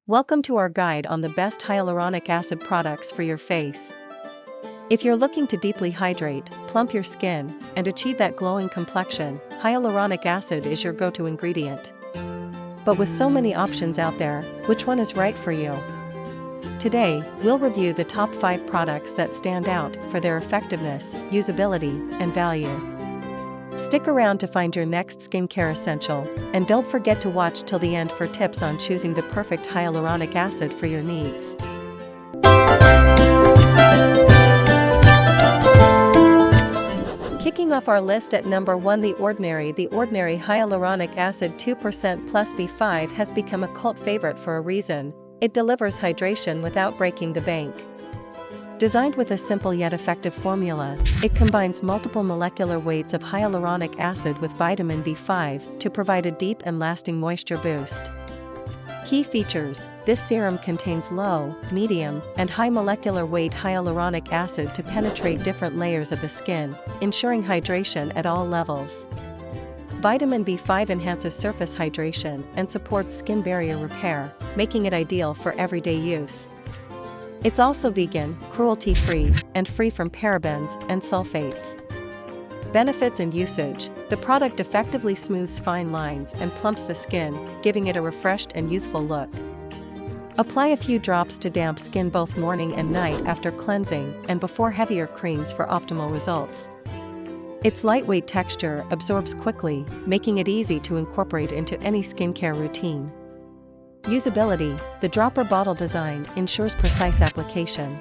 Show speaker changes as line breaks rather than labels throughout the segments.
Welcome to our guide on the best hyaluronic acid products for your face. If you're looking to deeply hydrate, plump your skin, and achieve that glowing complexion, hyaluronic acid is your go-to ingredient. But with so many options out there, which one is right for you? Today, we'll review the top 5 products that stand out for their effectiveness, usability, and value. Stick around to find your next skincare essential, and don't forget to watch till the end for tips on choosing the perfect hyaluronic acid for your needs. Kicking off our list at number 1, The Ordinary Hyaluronic Acid 2% plus B5 has become a cult favorite for a reason. It delivers hydration without breaking the bank. Designed with a simple yet effective formula, it combines multiple molecular weights of hyaluronic acid with vitamin B5 to provide a deep and lasting moisture boost. Key features: this serum contains low, medium, and high molecular weight hyaluronic acid to penetrate different layers of the skin, ensuring hydration at all levels. Vitamin B5 enhances surface hydration and supports skin barrier repair, making it ideal for everyday use. It's also vegan, cruelty-free, and free from parabens and sulfates. Benefits and usage: the product effectively smooths fine lines and plumps the skin, giving it a refreshed and youthful look. Apply a few drops to damp skin both morning and night after cleansing and before heavier creams for optimal results. Its lightweight texture absorbs quickly, making it easy to incorporate into any skincare routine. Usability: the dropper bottle design ensures precise application.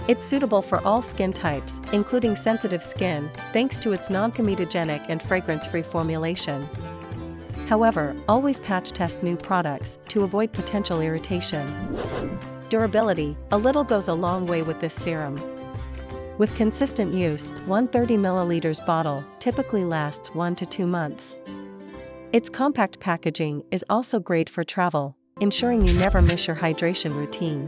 It's suitable for all skin types, including sensitive skin, thanks to its non-comedogenic and fragrance-free formulation. However, always patch test new products to avoid potential irritation. Durability: a little goes a long way with this serum. With consistent use, one 30 ml bottle typically lasts 1 to 2 months. Its compact packaging is also great for travel, ensuring you never miss your hydration routine.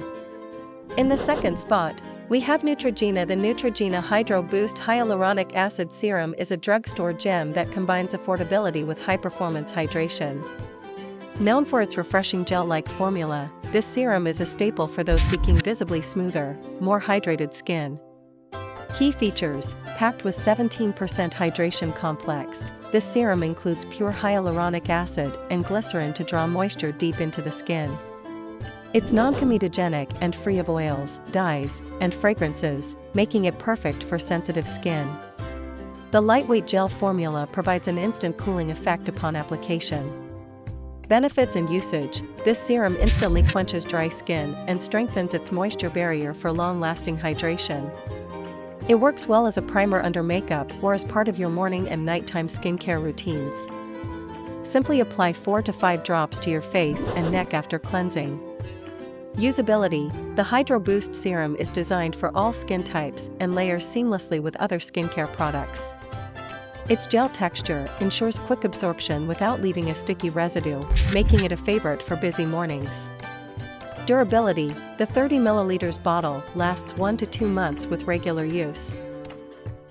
In the second spot, we have Neutrogena. The Neutrogena Hydro Boost Hyaluronic Acid Serum is a drugstore gem that combines affordability with high-performance hydration. Known for its refreshing gel-like formula, this serum is a staple for those seeking visibly smoother, more hydrated skin. Key features: packed with 17% hydration complex, this serum includes pure hyaluronic acid and glycerin to draw moisture deep into the skin. It's non-comedogenic and free of oils, dyes, and fragrances, making it perfect for sensitive skin. The lightweight gel formula provides an instant cooling effect upon application. Benefits and usage: this serum instantly quenches dry skin and strengthens its moisture barrier for long-lasting hydration. It works well as a primer under makeup or as part of your morning and nighttime skincare routines. Simply apply 4 to 5 drops to your face and neck after cleansing. Usability: the Hydro Boost Serum is designed for all skin types and layers seamlessly with other skincare products. Its gel texture ensures quick absorption without leaving a sticky residue, making it a favorite for busy mornings. Durability: the 30 ml bottle lasts 1 to 2 months with regular use.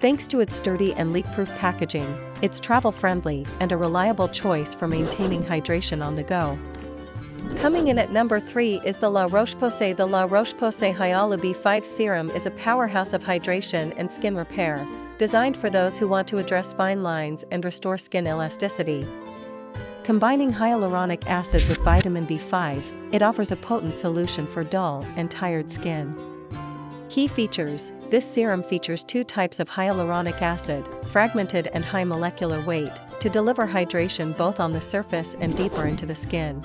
Thanks to its sturdy and leak-proof packaging, it's travel-friendly and a reliable choice for maintaining hydration on the go. Coming in at number 3 is the La Roche-Posay. The La Roche-Posay Hyaluronic B5 Serum is a powerhouse of hydration and skin repair, designed for those who want to address fine lines and restore skin elasticity. Combining hyaluronic acid with vitamin B5, it offers a potent solution for dull and tired skin. Key features: this serum features 2 types of hyaluronic acid, fragmented and high molecular weight, to deliver hydration both on the surface and deeper into the skin.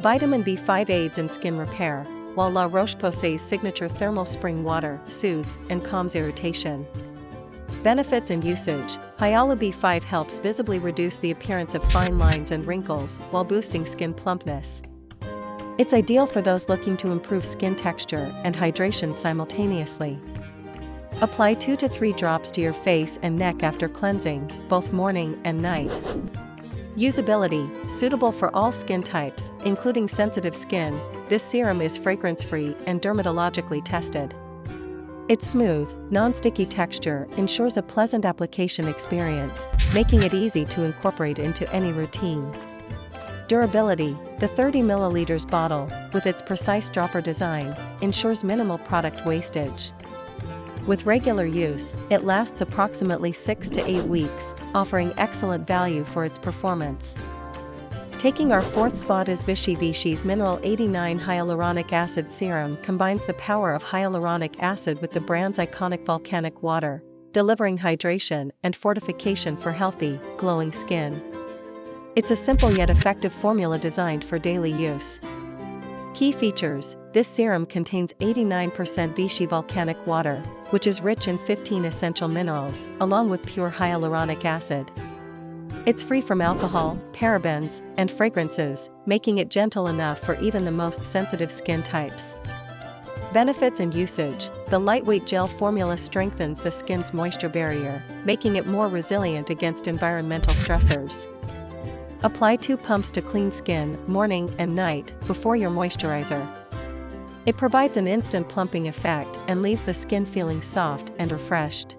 Vitamin B5 aids in skin repair, while La Roche-Posay's signature thermal spring water soothes and calms irritation. Benefits and usage: Hyaluronic B5 helps visibly reduce the appearance of fine lines and wrinkles while boosting skin plumpness. It's ideal for those looking to improve skin texture and hydration simultaneously. Apply 2 to 3 drops to your face and neck after cleansing, both morning and night. Usability: suitable for all skin types, including sensitive skin, this serum is fragrance-free and dermatologically tested. Its smooth, non-sticky texture ensures a pleasant application experience, making it easy to incorporate into any routine. Durability: the 30 ml bottle, with its precise dropper design, ensures minimal product wastage. With regular use, it lasts approximately 6 to 8 weeks, offering excellent value for its performance. Taking our fourth spot is Vichy. Vichy's Mineral 89 Hyaluronic Acid Serum combines the power of hyaluronic acid with the brand's iconic volcanic water, delivering hydration and fortification for healthy, glowing skin. It's a simple yet effective formula designed for daily use. Key features: this serum contains 89% Vichy volcanic water, which is rich in 15 essential minerals, along with pure hyaluronic acid. It's free from alcohol, parabens, and fragrances, making it gentle enough for even the most sensitive skin types. Benefits and usage: the lightweight gel formula strengthens the skin's moisture barrier, making it more resilient against environmental stressors. Apply 2 pumps to clean skin, morning and night, before your moisturizer. It provides an instant plumping effect and leaves the skin feeling soft and refreshed.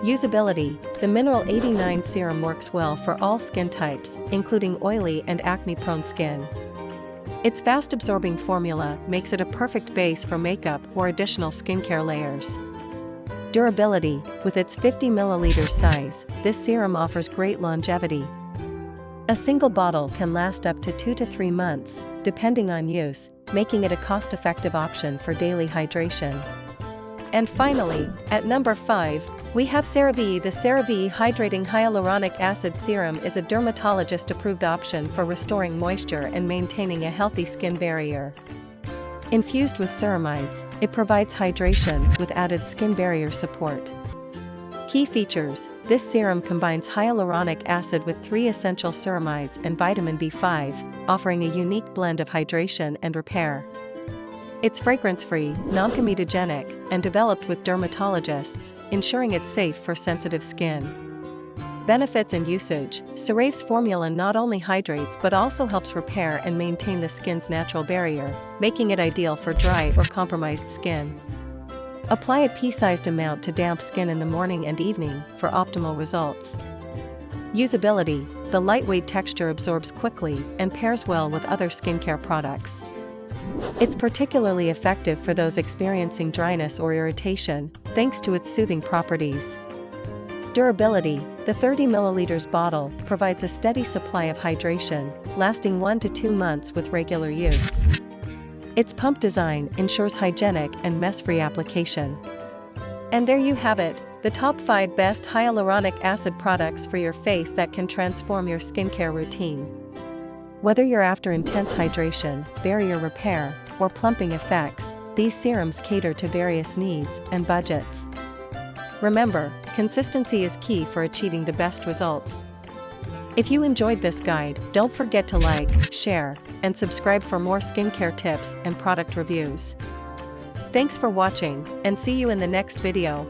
Usability: the Mineral 89 serum works well for all skin types, including oily and acne-prone skin. Its fast-absorbing formula makes it a perfect base for makeup or additional skincare layers. Durability: with its 50 ml size, this serum offers great longevity. A single bottle can last up to 2 to 3 months, depending on use, making it a cost-effective option for daily hydration. And finally, at number 5, we have CeraVe. The CeraVe Hydrating Hyaluronic Acid Serum is a dermatologist-approved option for restoring moisture and maintaining a healthy skin barrier. Infused with ceramides, it provides hydration with added skin barrier support. Key features: this serum combines hyaluronic acid with 3 essential ceramides and vitamin B5, offering a unique blend of hydration and repair. It's fragrance-free, non-comedogenic, and developed with dermatologists, ensuring it's safe for sensitive skin. Benefits and usage: CeraVe's formula not only hydrates but also helps repair and maintain the skin's natural barrier, making it ideal for dry or compromised skin. Apply a pea-sized amount to damp skin in the morning and evening for optimal results. Usability: the lightweight texture absorbs quickly and pairs well with other skincare products. It's particularly effective for those experiencing dryness or irritation, thanks to its soothing properties. Durability: the 30 ml bottle provides a steady supply of hydration, lasting 1 to 2 months with regular use. Its pump design ensures hygienic and mess-free application. And there you have it, the top 5 best hyaluronic acid products for your face that can transform your skincare routine. Whether you're after intense hydration, barrier repair, or plumping effects, these serums cater to various needs and budgets. Remember, consistency is key for achieving the best results. If you enjoyed this guide, don't forget to like, share, and subscribe for more skincare tips and product reviews. Thanks for watching, and see you in the next video.